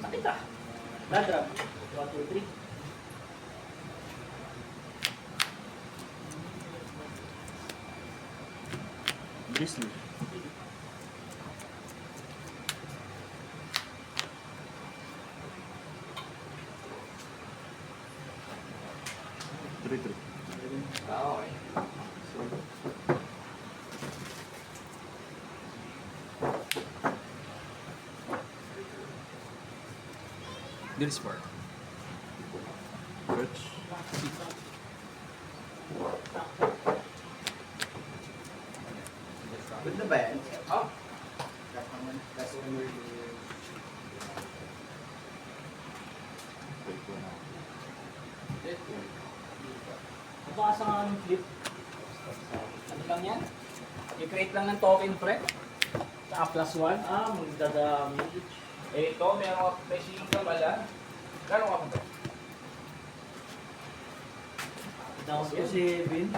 Sakit ah. Ladrap. 1, 2, 3. Grizzly. Three. Okay. Deals for. Fetch. Ganda ba yan? Oh. Take one out. Baka sa mga flip. Ano lang yan? I-create lang ng token pre. Sa +1. Ah, magdadami. Eh, ito, meron may silong na bala. Gano'n ka punta? Daos ko si Ben.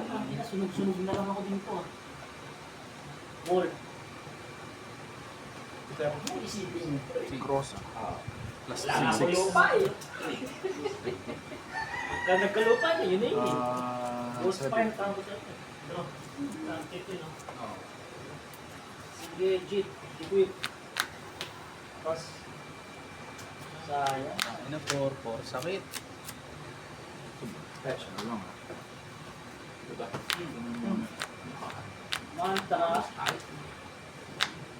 Sunog-sunog na lang ako dito ah. Wall. Ano isipin? Si Cross. Plus Wala nga ako 6. lupa eh. Kaya nagkalupa na, yun na yun eh. Ghost Seven. fire tawag sa ito. Ano? Tangkit yun oh. Oo. Sige, Jit. Equip. Tapos, Sayang. Ina 4. Sakit. fetch. Ano lang. Diba? Manta.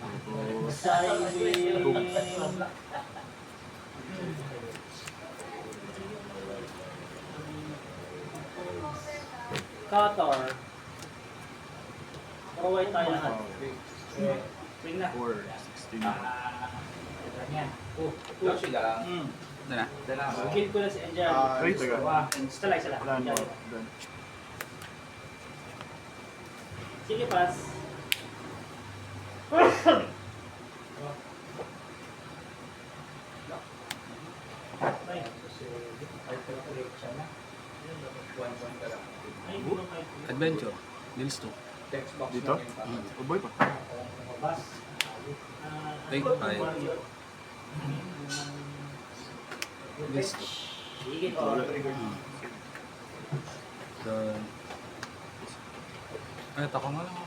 Tapos, Sayang. Qatar. Provide tayo lahat. Swing na. 4, 16. Ganyan. Oh, Lang sila. Ito na. Dala mo. Kill ko na si Angel. Wait, taga. Isa lang, isa lang. Plan Angel. mo. Done. Sige, pass. Ay, One point ka lang. ay, hindi mo kahit Adventure. Deals 2. Text box Dito? lang yung tama. Oh boy pa. mabas. Ay, ay. Deals 2. Sige, oh. Then, ay, tako nga lang ako.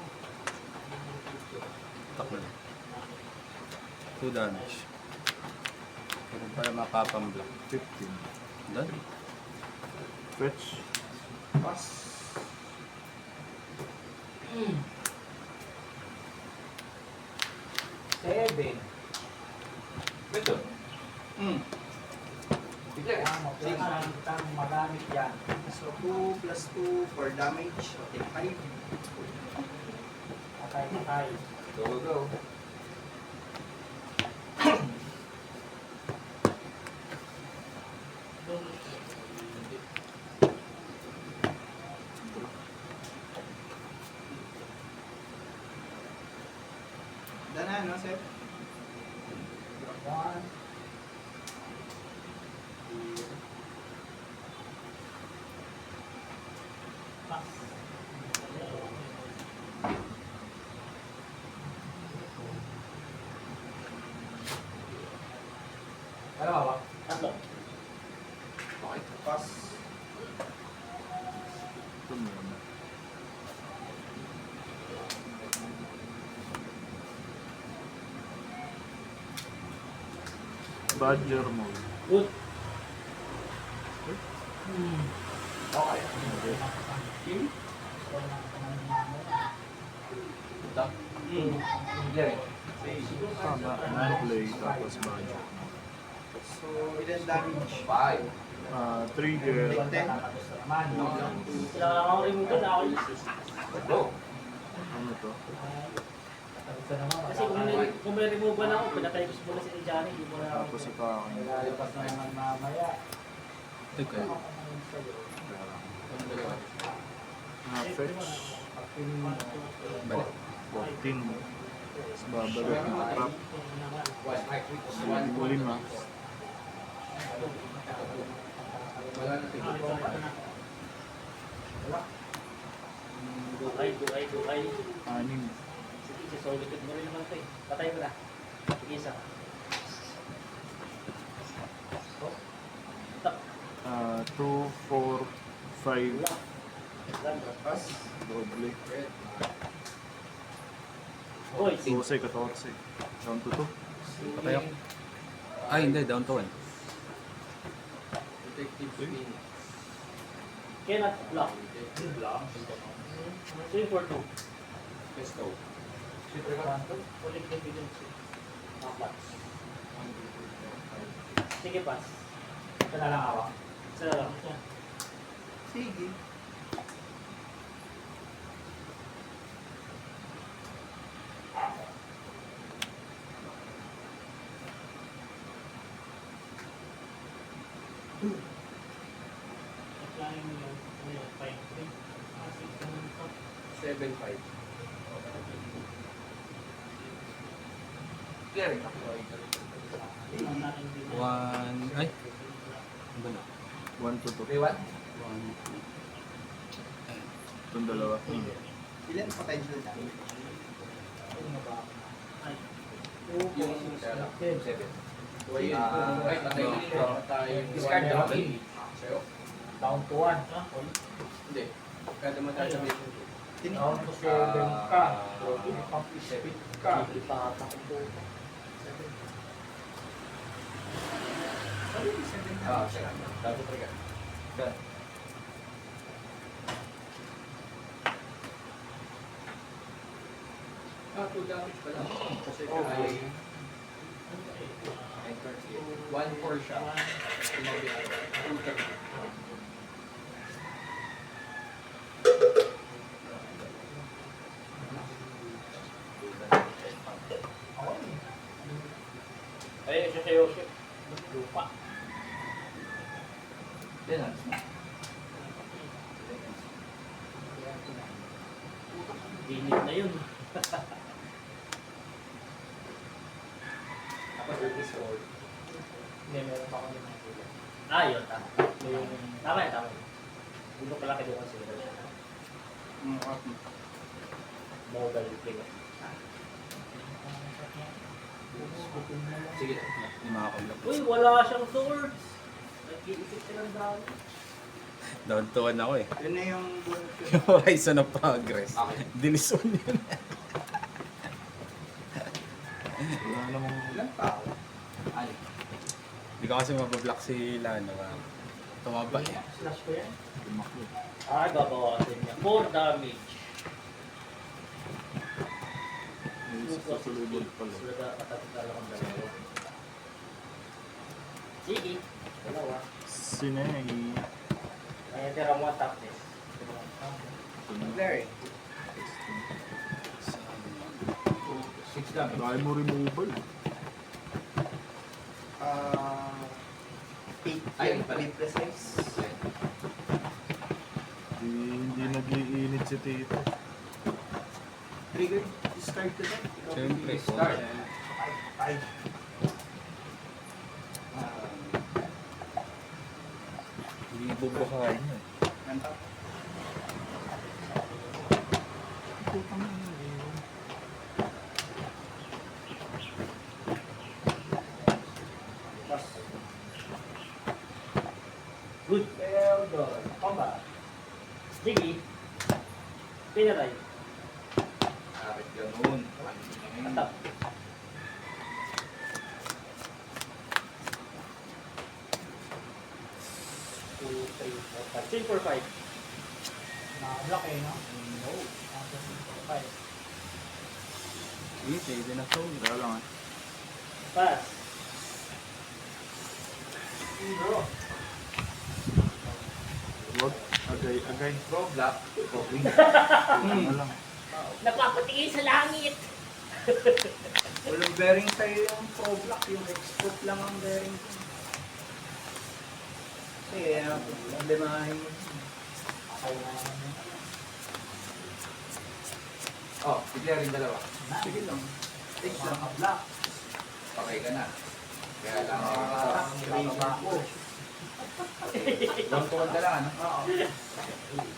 Tak na lang. 2 damage. Pero para makapang-block. 15. Done. Fetch. Pass. Seven. Ito. Bigla. Kailangan magamit yan. So 2 plus 2 for damage. Okay, 5. Patay. Go. Dana, no, Seth? One. Pass. Ano ba? Tatlo. Okay. Pass. Ito muna. Badger mode. Good. Okay. Team? Ito? Hindi. Tama. Non-play tapos badger. So, ilan damage? 5. Trigger. 10. Kailangan ako remove na ako. Go. Ano to? Kasi kung may remove na ako, pinatay ko muna si Johnny. Hindi mo na ako. Tapos ito ako. Lalapas na naman mamaya. Ito kayo. Fetch. Balik. 14. Tapos babalik ng trap. One. 5. Wala na tingin. Dukay. Anim. Sige, solid mo rin naman ito eh. Patay mo na. Sige, isa. Oh. Tap. 2, 4, 5. Wala. Pass. Doble. Oy, 12, 14. Down to 2. Patay ako. Ay, hindi. Down to 1. Detective spin. cannot block. Swing for 2. Pesto. Ulit yung evidence. Apat. Sige, pass. Ito na lang hawak. Isa na lang. Sige. Applying mo yung fine print. 7-5. Clearing. 1. Ay. Ano ba na? 1 to 2. 3-1. 1, 2. Itong dalawa. Ilan potential na? Yung 7. Right, patay No. din ito. Discard na ako. Sa'yo? Down to 1. Hindi. Kada mo tayo sabihin. Down to 7 ka. Pang-spit ka. Ipatak ko. Siya. Dapat trigger. Two damage pala. Kasi ay 1-4 siya. Tumabi ako. 2-3. Ay, siya sa'yo. Lupa. Yan alas mo. Ginit na yun. Tapos yung sword. Hindi, meron pa ako ng mga yun, tama. Tama yun, tama yun. Hindi ko pala kayo kasi. Modal play. Sige. Hindi makakablock. Uy, wala siyang swords. Nag-iisip silang dami. Down to 1 ako eh. Yun na yung bonus ko. Yung Horizon of Progress. Okay. Dinison yun. Wala namang Ilan tao? Ali. Hindi ko kasi mabablock si Lano. Tumaba eh. Slash ko yan. lumaklo. Ay, babawasin niya. 4 damage. May isa sa sulibod pala. Katatala kong dalawa. Sige. Dalawa. Sinay. Ay, tira mo ang toughness. Clearing. 6 damage. Kaya mo removal. 8 Ay, to pala. be precise. Hindi nag-iinit si Tito. Trigger. Discard ko na. Siyempre. Start. 5. Hindi bubuhayin yun. Nantap. Mas. Good. Well done. Combat. Sige. Pinaray. Kapit ganun. Atap. Two, three, four, five. Swing for 5. Nakablock eh, no? No. Swing for 5. Sige, pwede na to. Wala lang ah. Pass. Bro. Wag. Agay. Pro black. Wala lang. Napapatingin sa langit. Walang bearing sa'yo yung pro block. Yung export lang ang bearing ko. Sige, problemahin mo. Oh, declare rin dalawa. Sige lang. Take lang. Block. Okay ka na. Kaya lang. Ako. 1-1 ka lang, ano? Oo.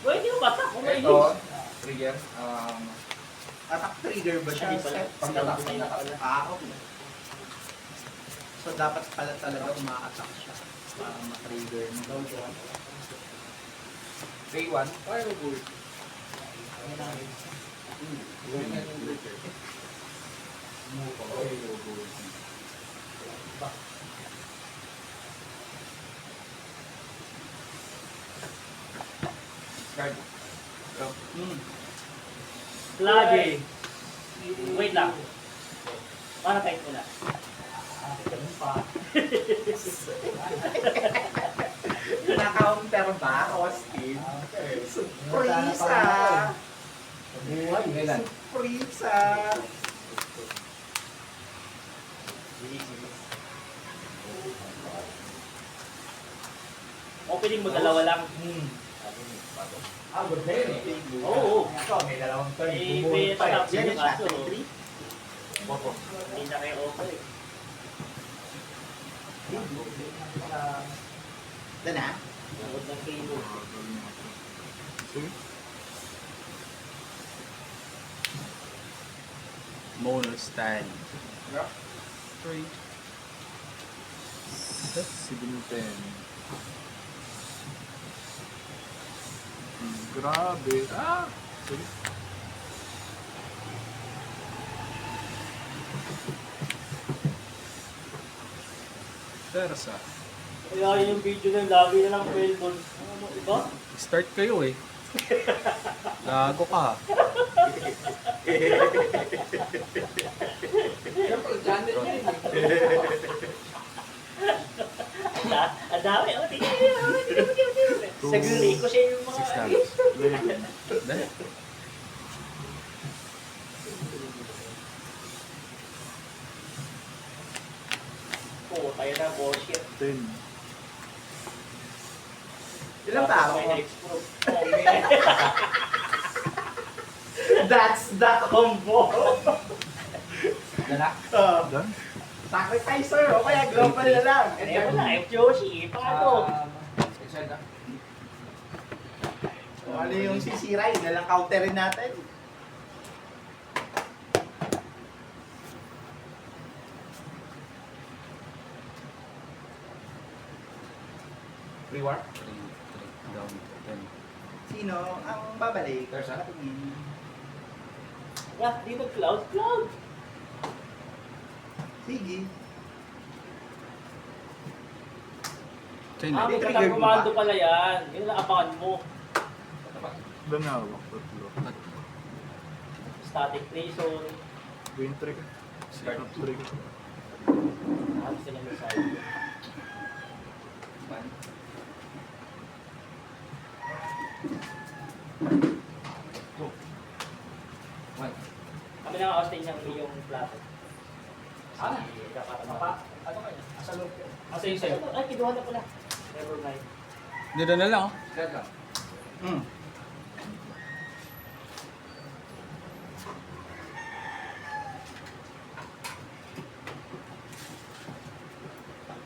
Pwede mo bata kung may Ito, use. trigger. Attack trigger ba siya? Hindi pala. Set? Pag-attack na pala. Okay. So, dapat pala talaga uma-attack siya para ma-trigger mo. Day 1. Card. Lagi. Wait lang. Para tayo muna. Ganun pa. Na-counter ba, Austin? Surprise ah! Buhay. Kailan? Surprise ah! Opening mo dalawa lang. Good na yun eh. Oo. Ito, may dalawang turn. May patap Yan din yung kaso. shot 3. Hindi na kayo okay. Doon na? Huwag ng kilo. Sige. Mono stand. Three. 710. Grabe. Ah! Sige. Tersa. Kaya yung video na lagi na lang fail doon. Ano, iba? Start kayo eh. Gago ka. Siyempre, channel niya yun. Ang dami. Oh, tingnan. Saguli ko siya yung mga... 6 damage. Dali. Oo, tayo na bullshit. 10. Ilang tao? May na-explode. That's the combo! Dala. Done? Sacrificer o kaya global na lang. Ayun na, F. Joshi. Paano? Excited na. Kung ano yung sisira, yun na lang counterin natin. Reward. 3 down to 10. Sino ang babalik? Tersa. Yeah, dito cloud. Cloud. Sige. Chain Ah, na. may trigger trigger mo commando ba? pala yan. Yun ang abangan mo. Doon nga ako. Tatlo. Static Prison. Green trick. Start trick. Lahat sila ng side. One. Kami na Austin yung plato. Sana. Papa. Ano kayo? Asa loob ko. Asa yung sa'yo? Ay, kinuha na pala. Never mind. Dito na lang oh. Card lang. Hmm.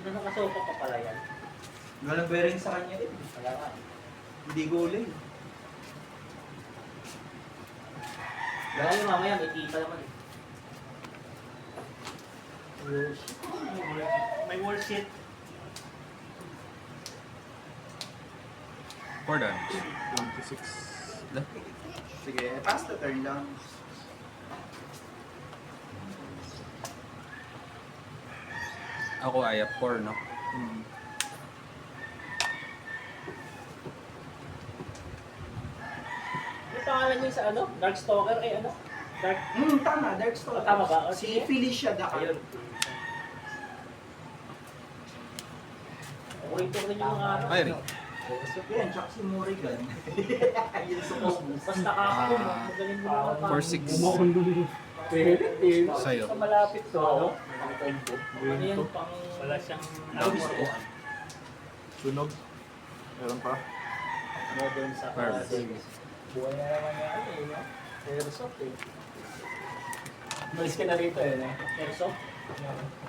Nakasopa pa pala yan. Walang bearing sa kanya rin. Kaya nga. Hindi gulay. Kaya yung mamaya may tipa naman eh. May worship. 4 damage. 26. Dali. Sige, pass the turn lang. Ako ay 4 no? Yung pangalan niya sa ano? Darkstalker ay ano? Dark... Tama, Dark Stalker. Tama ba? O, Si sige. Felicia Dakar. Ayun. Operator rin yung mga ano. Ay, Rick. Yan, tsaka si Morrigan. Yun sa Cosmos. Basta kakapun, magaling mo mga 4-6. Sa'yo. Sa malapit to, ano? Ano yan pang... Wala siyang... Sunog. Meron pa. Modern sa... Perfect. Buhay na naman yan eh, no? Airsoft eh. Malis ka na rito eh, no? Airsoft?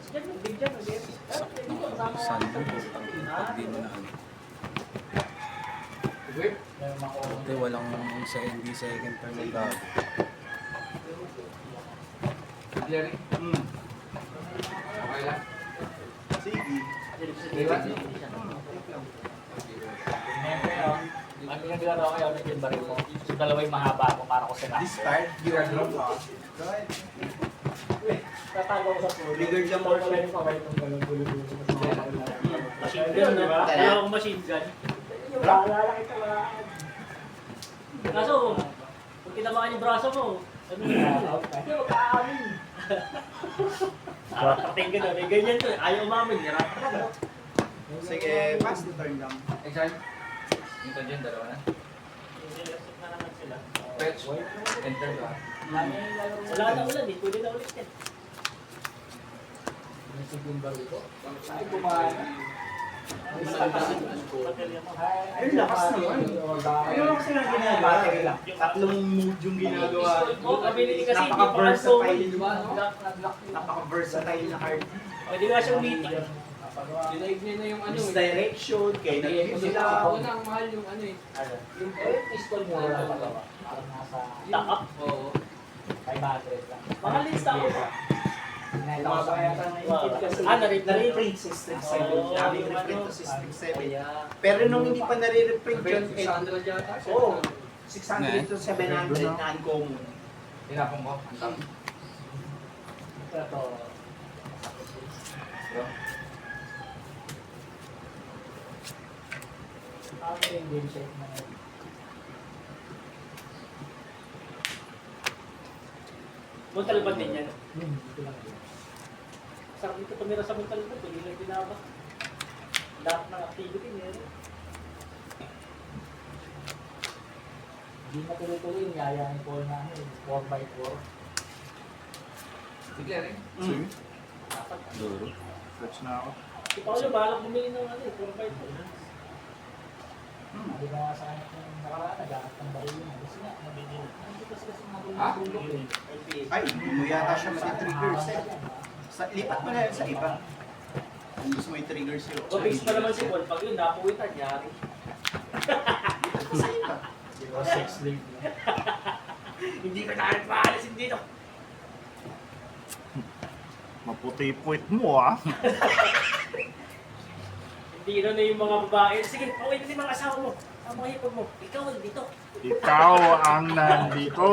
Sige, big dyan, mag-airsoft. Sando. Pag di mo na ano. Wait. Ito walang hindi second turn na gago. Jerry. Okay lang. Sige. Siyempre, ang ginagawa ko kayo ng baril mo. Yung dalawa'y mahaba ako para ko sa This part, you are drunk. Go ahead. Tatago ko sa pulo. Trigger ka more. Wala yung kamay ng ganun gulo-gulo. Machine gun, no? Kaya ako machine gun. Wala kita lang. Kaso, kung tinamaan yung braso mo, ano yun? Hindi, magkaamin. Pating ka na, may ganyan to. Ayaw umamin, hirap ka na. Sige, pass the turn lang. Exile. Ito dyan, dalawa na. Na naman sila. Fetch. Enter ka. Wala na ulan eh, pwede na ulit yan. Yung baril ko. Ay, kumain. Ay, lakas naman. Ayun lang kasi nga ginagawa. Tatlong mood yung ginagawa. Napaka-versatile. Napaka-versatile na card. Pwede nga siyang meeting. Dinaig niya na yung ano eh. Misdirection, kaya nag-use sila. Ako na, ang mahal yung ano eh. Yung pistol mo wala pa ba? Parang nasa lock up. Oo. 500 lang. Mga lista ko. Bumaba yata ng input kasi. Na-reprint si Strict 7. Daming reprint to si Strict 7. Pero nung hindi pa nare-reprint yun, 600 yata. oo, 600 to 700 na uncommon. Tinapon ko. Ang tama. Ito. Ano yung game shape na yun? Muntalban din yan. Dito lang yun. Sarap dito tumira sa Muntalban. Pwede lang dinabak. Lahat ng activity meron. Hindi na tuloy-tuloy. Niyayain ko na 4x4. Sige rin. Sige. Dapat. Duro. Fetch na ako. Si Paolo, balak bumili ng 4x4. Hindi ba sa kanya kung nakaraan, nag-aat ng baril yun. Kasi nga, nabigil. Hindi kasi nabulok eh. Ay, hindi mo yata siya mati-triggers eh. Lipat mo na yun sa iba. Kung gusto mo i-trigger siya. So, base pa naman si Paul. Pag yun, napuwitan, yari. Sa iba. Diba, sex slave na. Hindi ka natin maalisin dito. Maputi puwit mo ah. Hindi na yung mga babae. Sige, pawin na yung mga asawa mo. Ang mga hipag mo. Ikaw dito. Ikaw ang nandito.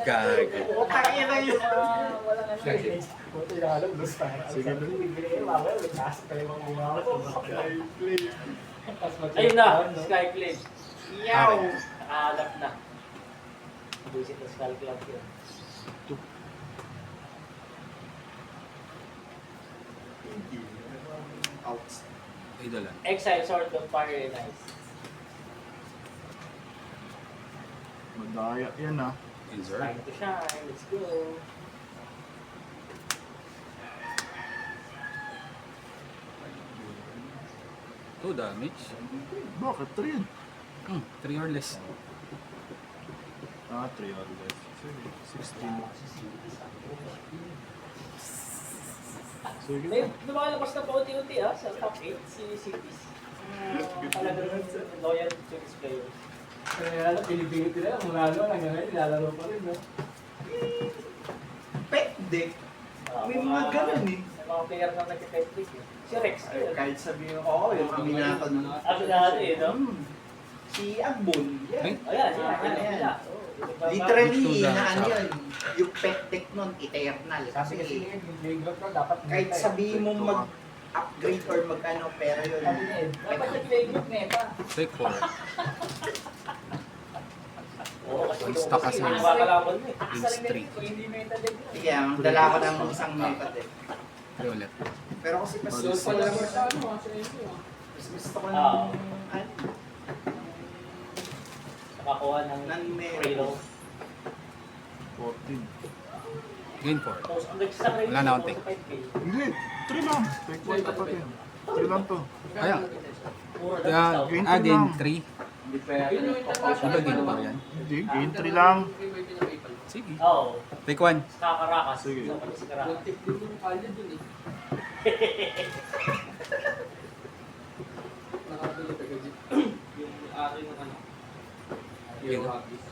Gag. Kaya na yun. Wala na yun. Buti na alam, gusto na. Sige, bro. Ayun na, Skyclave. Yaw. Nakaalap na. Buisit na Skyclave yun. Out. Idol ah. Exile, Sword of Fire and Ice. Madaya yan ah. Insert. Time to shine. Let's go. Two damage. Bakit 3 yan? 3 or less. Ah, 3 or less. Sige, 16. Sige. May lumalabas na paunti-unti sa top 8 si Cities. Talagang loyal to his players. Kaya alam, pinipigit nila. Mula hanggang ngayon, nilalaro pa rin. Pet deck. May mga ganun eh. May mga player na nag-pet trick eh. Si Rex. Kahit sabihin, oo, yung Aminato na. Aminato eh, no? Si Agbon. Ay? Yan. O yan, sila. Yan. Sila. Literally, Ito na na, ano sa- yun, yung pet deck nun, eternal. Sabi kasi Kasi yung playground ko dapat kahit sabihin mo mag-upgrade or mag-ano, pero yun, Sabi niya eh, dapat yung playground neta. Take 4. Oo, kasi Stuck kasi. yung mga kalaban mo eh. Against 3. Hindi meta din yun. sige, dala ko ng isang meta deck. Pero ulit. Pero kasi mas Balik gusto ko Wala lang, mo sa ano, sa inyo. mas gusto ko ng, ano, Nakakuha ng non-meron. Raylo. 14. Gain 4. Tapos ang nagsasang Raylo, Wala na akong take. 5K. Hindi, 3 lang. Take 1 tapat yan. 3 lang to. Kaya, Puro kaya Gain add three in lang. 3. Hindi pa yan. Ano gain 4 yan? Hindi, gain 3 lang. Sige. Oo. Take 1. Kakarakas. Sige. Isa pa si Karakas. Tip din yung kalya dun eh. Nakatuloy ka gajit. Yung akin ng ano. Yun. Yung hobbies.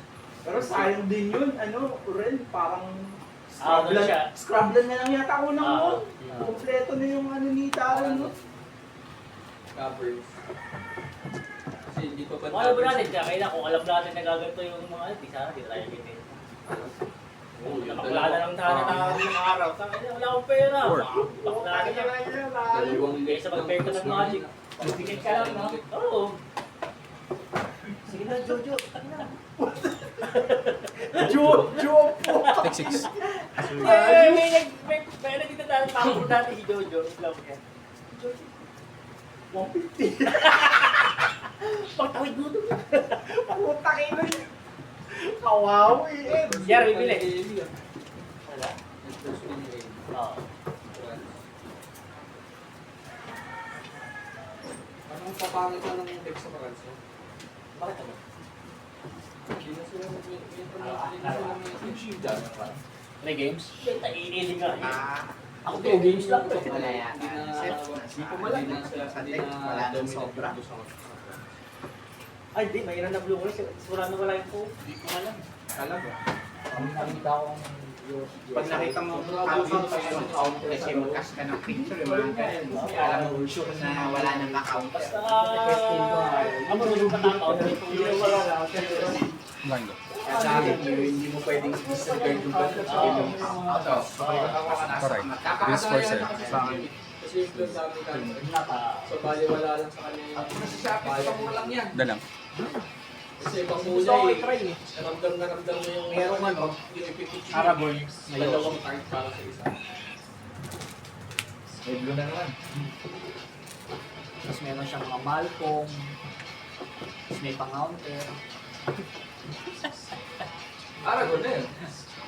Pero sayang din yun, ano, Ren, parang Doon siya. Scrubland na lang yata ako ng Ah. mall. Kompleto na yung ano ni Darren, no? Covers. Kasi hindi pa Mga alam natin, kaya kung alam natin na gaganto yung mga di sana, di tayo bitin. Nakaplana lang sana na ng araw. Wala akong pera. Baklana na. Dalawang Kaysa magbenta ng magic. Pagpikit ka lang, no? Oo. Sige na, Jojo. Jojo po! Take 6. May nagtita tayo pakapuro natin si Jojo. Love niya. 150. Pagtawid mo doon. Puta kayo na yun. Kawawi eh. Yan, bibili. Wala. Oo. Anong papangit na ng index sa Maransa? Bakit ano? Hindi na sila mag-index. May games? Iiling nga. Ah, Ako 2 games lang. wala yan. Hindi ko malam. Wala nang sobra. Ay, di. Mayroon na blue orange. Wala na wala yung po. Hindi ko alam. Talaga. Nakita ko Pag nakita mo, count yung count kasi mag-cast ka ng picture, yung mga ganun. Alam mo, sure na wala nang account. basta ako nagbukat ang account. Hindi na wala na. Blind. Kaya sa akin, hindi mo pwedeng disregard yung budget sa yung account. Correct. This for sale. Sa akin. Kasi yung plan namin kanina. So, bali wala lang sa kanya yung... Kasi sa akin, pamura lang yan. Dalang. Kasi ibang Gusto ko kulay. i-try eh. Ramdam na ramdam mo yung... Merong ano, yung ipipicture. Aragorn. Dalawang card para sa isa. May blue na naman. Tapos meron siyang mga Malcolm. Tapos may pang-counter. Aragorn na yun.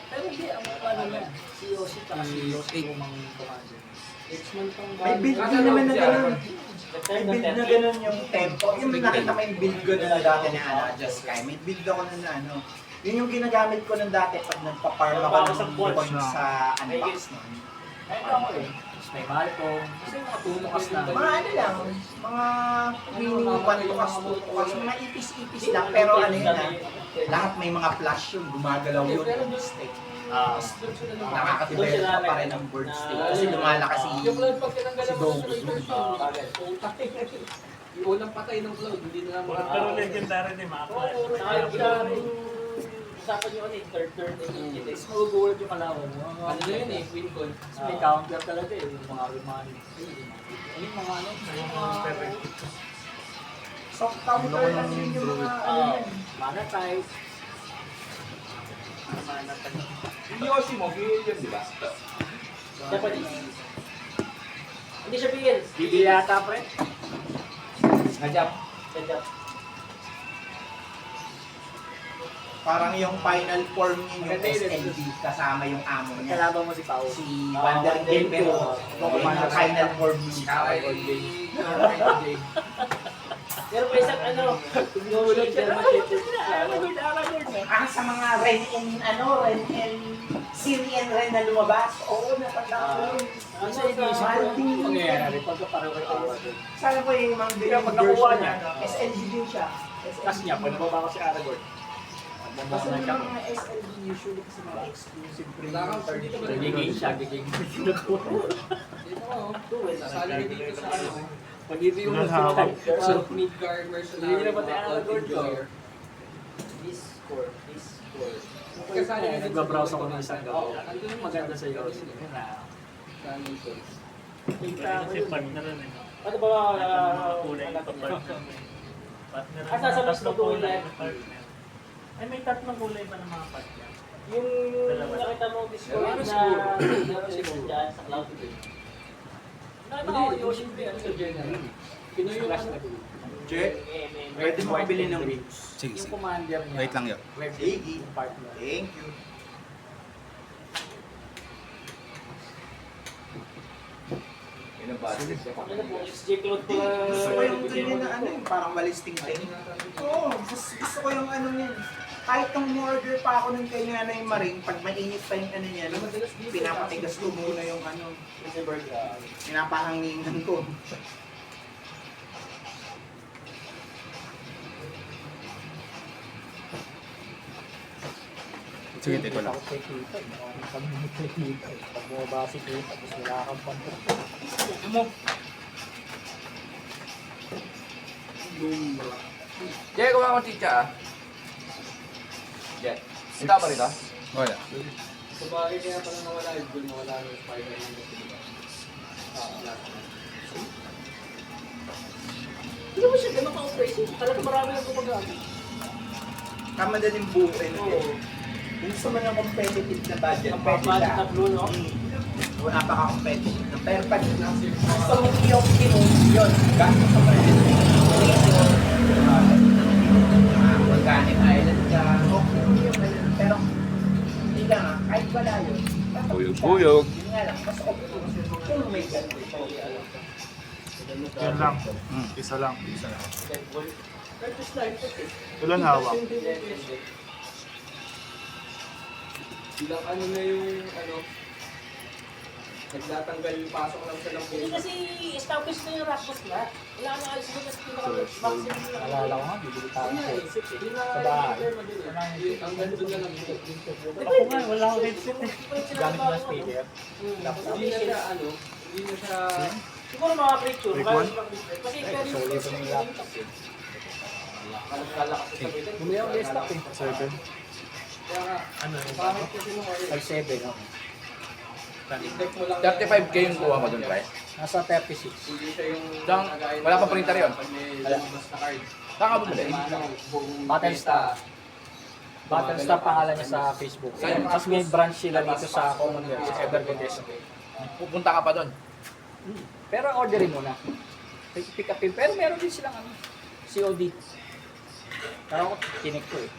Pero hindi, ang mga ano na. Si Yoshi tsaka si Yoshi yung mga commander. X-Men pang May build din naman na ganun. May build na ganun yung tempo. Yung nakita mo yung build ko na dati na ano, Just Sky. May build ako na ano. Yun yung ginagamit ko ng dati pag nagpa-farm ako ng points sa unbox nun. Ay, ako eh. Tapos may Malcolm. Kasi yung mga tumukas na. Mga ano lang, mga winning 1 tukas, 2 tukas, mga ipis-ipis lang. Pero ano yun ah, lahat may mga flash yun, gumagalaw yun. Stick. Nakaka-develop pa rin ng bird stick kasi lumalakas Yung si cloud pag tinanggalan mo Dogo sa reverse yun. Utang. Yung unang patay ng cloud, hindi na mga... Pero legendary din mga Oo, usapan nyo ano eh, third turn eh. It's magugulat yung kalawan mo. Ano na yun eh, win con. Tapos may counter talaga eh, yung mga Romani. Yung mga ano, yung mga... soft counter lang yun yung mga ano yun. Mana type. Mana type. Yung Yoshi mo, yun yun, di ba? Japanese. Hindi siya bigil. Bigil yata pre. Najap. Ganda. Parang yung final form niya yung SLB kasama yung amo niya. Kalaban mo si Pao. Si Wonder Game pero yung final form niya. Pero pa isang ano, tumulog siya naman siya. Sa mga Ren and Siri and Ren na lumabas. Oo, natanda ko yun. Ano yung isip ko mangyayari pagka pareho kayo. Sana po yung mga Kaya pag nakuha niya, SLB din siya. Kasi niya, pag nababa ko si Aragorn. Kasi yung mga SLB usually kasi mga exclusive Nakaka- dito ba rin? Giging siya, giging. Dito ko, sasali ka dito sa ano. Pag-review mo So, Midgard mercenary, Hindi na ba tayo mga cult Aragorn ko? enjoyer. Discord. Kasali ka dito sa Nagbabrowse ako ng dito. isang Oo, gabi. andun yung Maganda sa iyo. Kasali ko. Kasi partner rin eh. Ano ba Kulay anak pa niya? partner. Partner. Ah, sasabihin mo Tatlong kulay. partner. Ay, may tatlong kulay pa ng mga partner. Yung nakita mo Discord Ano na siguro? meron siguro dyan sa cloud. Nakita ko yung Yoshi ano sa journal. Pinoy yung Flash ano. na doon. Che, pwede mo kabili ng rings. Sige, Yung sige. commander niya. Wait lang yun. Sige. Yung partner. Thank you. Ano po, XJ Cloud ko lang. Gusto ko yung ganyan na ano yung parang malisting thing. Oo, gusto ko yung ano yan. Kahit nung order pa ako ng kanya na yung maring, pag mainit pa yung ano niya, pinapatigas ko muna yung ano, pinapahanginan ko. Sige, take ko lang. Takot kay kita. Pag kay kita. Pag bumaba si kita, tapos wala kang pantok. Jay, kumain ko chicha ah. Jay, kita pa rin ah? Wala. Sa bagay kaya pala nawala yung goal, nawala yung Spider-Man. Hindi mo siya ganun ka-operation. Talaga marami lang gumagamit. Tama din yung buuin. Kung gusto mo ng competitive na budget, Ang pwede budget siya. na blue, no? O napaka-competitive na. Pero pag gusto mo yung yun, gastos sa Organic Island ka, okay yung ganun. Pero hindi lang ah, kahit wala yun. Buyog-buyog. Yun nga lang, mas okay kung may ganun. Yan lang. Isa lang. Isa lang. Ilan hawak? Ilang ano na yung ano, nagtatanggal yung pasok lang sa Hindi lampu. kasi established na yung rock slot. Wala na alis mo kasi pinaka-maximum na. Alala ko nga, bibili tayo ng headset eh. Sa bahay. Ang ganito na lang. Ako nga, wala akong headset eh. Gamit ko lang speaker. Hindi na siya ano, hindi na siya... Siguro mga picture. Take kaya one? silang display. Kasi carry So, ulit ko na yung laptop eh. Lalakas sa sabihin. Bumili ako desktop eh. 7. Kaya nga, Ano, bakit kasi nung ano, 5.7 no? i-check mo lang. 35K yung kuha mo dun, pre? Nasa 36. Hindi siya yung... Dang, wala pang printer yun? Pag may lumabas na card. Saan ka bumili? Battlestar. Battlestar pangalan niya sa Facebook. Tapos may branch sila dito sa Commonwealth, sa Evergodes. Pupunta ka pa dun. Pero orderin mo na. Pick up yun. Pero meron din silang ano, COD. Pero ako tinik ko eh.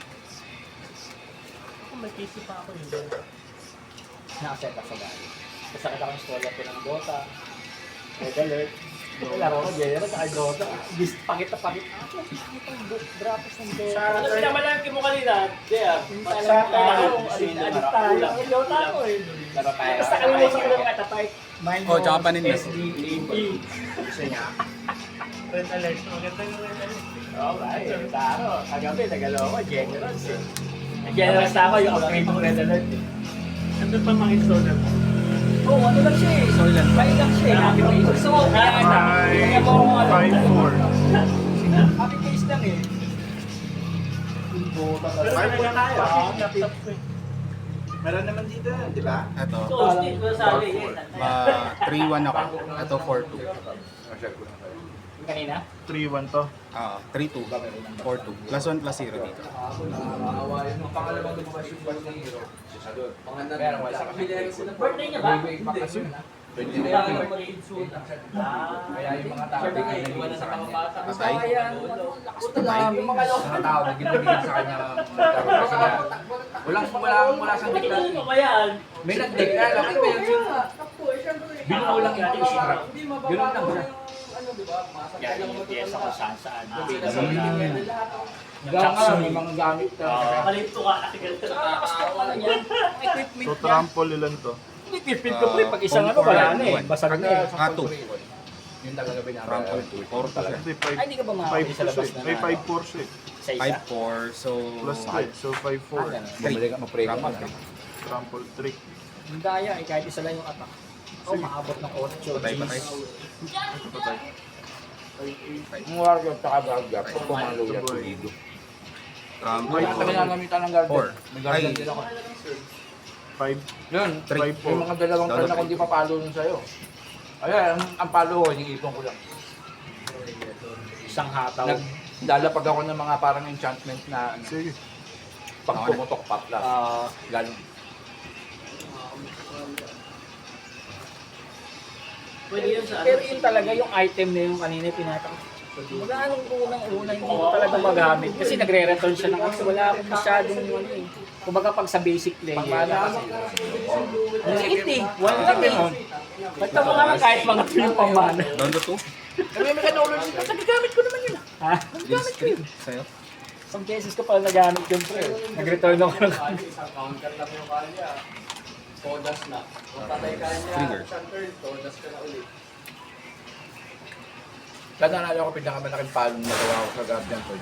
Ako may PC pa ako yun. Nakaset up sa bahay. Tapos nakita ko yung installer ko ng Dota. Red Alert. Laro ko, General, saka Dota. Pakit na pakit. Itong drapos ng Dota. Ano pinamalang mo kanina, JR? Sa tayo, Alit tayo. Ang Dota ko eh. Laro tayo. Tapos nakalimutan ko lang katatype. Oh, tsaka panindas. SDAP. Gusto niya. Red alert. Maganda yung red alert. Okay, taro. Kagabi, nagalaw ko, Generals eh. Generals na ako, yung upgrade ng Red Alert eh. Andun pa mga installer. Oo, ano lang siya eh. Sorry lang. Kaya lang siya eh. Happy case. So, kaya na. Kaya mo ako ano. 5-4. Happy case lang eh. Pero talaga tayo. Laptop ko eh. Meron naman dito, di ba? Ito. So, stick ko sa ali. 3-1 ako. Ito 4-2. Kanina? 3-1 to. 3-2. 4-2. Plus 1 plus 0 dito. Nakakaawa yun. Ang pangalawang lumabas yung ball ng hero. Mga Meron, wala sa kami. kapilera sila. Birthday niya ba? Bakasyon. Hindi Kaya ako mag-insult. yung mga tao Sabi nga, na iwan na sa pangabata. Patay. Kaya, puta lang, yung mga tao na ginagigil sa kanya magkaroon kasi nga, wala siyang Bakit deklarasyon. mo ba yan? May nag-declare, alam mo yun, binuo lang yung isra. Hindi Ganun mababa lang ko siya. yung ano, di ba? Masakit Yan, lang yung mo yes ako saan saan. Sinasabi nila lahat. Gawa may mga gamit ka. Kalito ka, nakagalito na. Nakakastawa lang yan. Ang equipment So, niya. trample ilan to? Equipment ko pre, pag isang ano, wala na eh. Basag na eh. 2. Yun talaga binara. Trample 2. 4 talaga. Hindi, Ay, hindi ka ba makakapili sa labas na? May 5-4 siya. Sa isa? 5-4. So, Plus 3. So, 5-4. Bumili ka, ma-pray ka Trample na. Trample 3. Ang daya eh, kahit isa lang yung attack. Oh, maabot ng 8. Patay. Ito patay. Ang warrior at saka guardian, pumalo yan, tulido. Trample. Wala kami nangamitan ng guardian. Four. May guardian Ay. din ako. 5. Yun, Three. yung mga dalawang turn na kung di papalo nun sa'yo. Ayan, ang palo ko, yung ipon ko lang. Isang hataw. Naglalapag ako ng mga parang enchantment na Sige. pag pumutok pop lang. Ganon. Pwede yun sa Pero yun talaga yung item na yung kanina pinata ko. Wala nung unang-una hindi ko talaga magamit. Kasi nagre-return siya ng ano. Wala akong masyadong ano eh. Kumbaga pag sa basic player. Ang liit eh. One lang eh. Basta mo nga kahit mga yung pamana. Down to 2. Sabi may kanulong sila, nagagamit ko naman yun. Ha? This 3. Sa'yo. Some cases ko pala nagamit yun pre. Nag-return ako ng Isang counter lang yung kanya. Todas na. Kung patay ka niya, Trigger. isang turn, todas ka na ulit. Kaya nalala ko pinakamalaking palong nagawa ko sa guardian ko.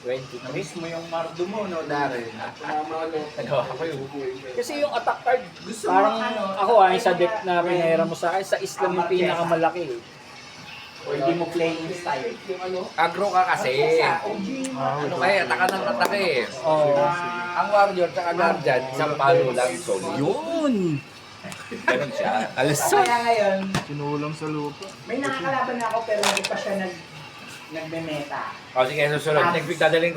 Na-miss mo yung Mardo mo, no, Darren? Nagawa ko yun. Kasi yung attack card, Gusto mo, parang ano, ako sa deck na pinahira mo sa akin, sa Islam yung pinakamalaki. or hindi mo playing style. Agro ka kasi. Ano kaya, ataka ng atake eh. Oo. Ang warrior at guardian, isang palo lang. So, yun! Ganun siya. Kaya ngayon, Sinulang sa lupa. may nakakalaban na ako pero hindi pa siya nagme-meta. O sige, susunod. Next week dadalhin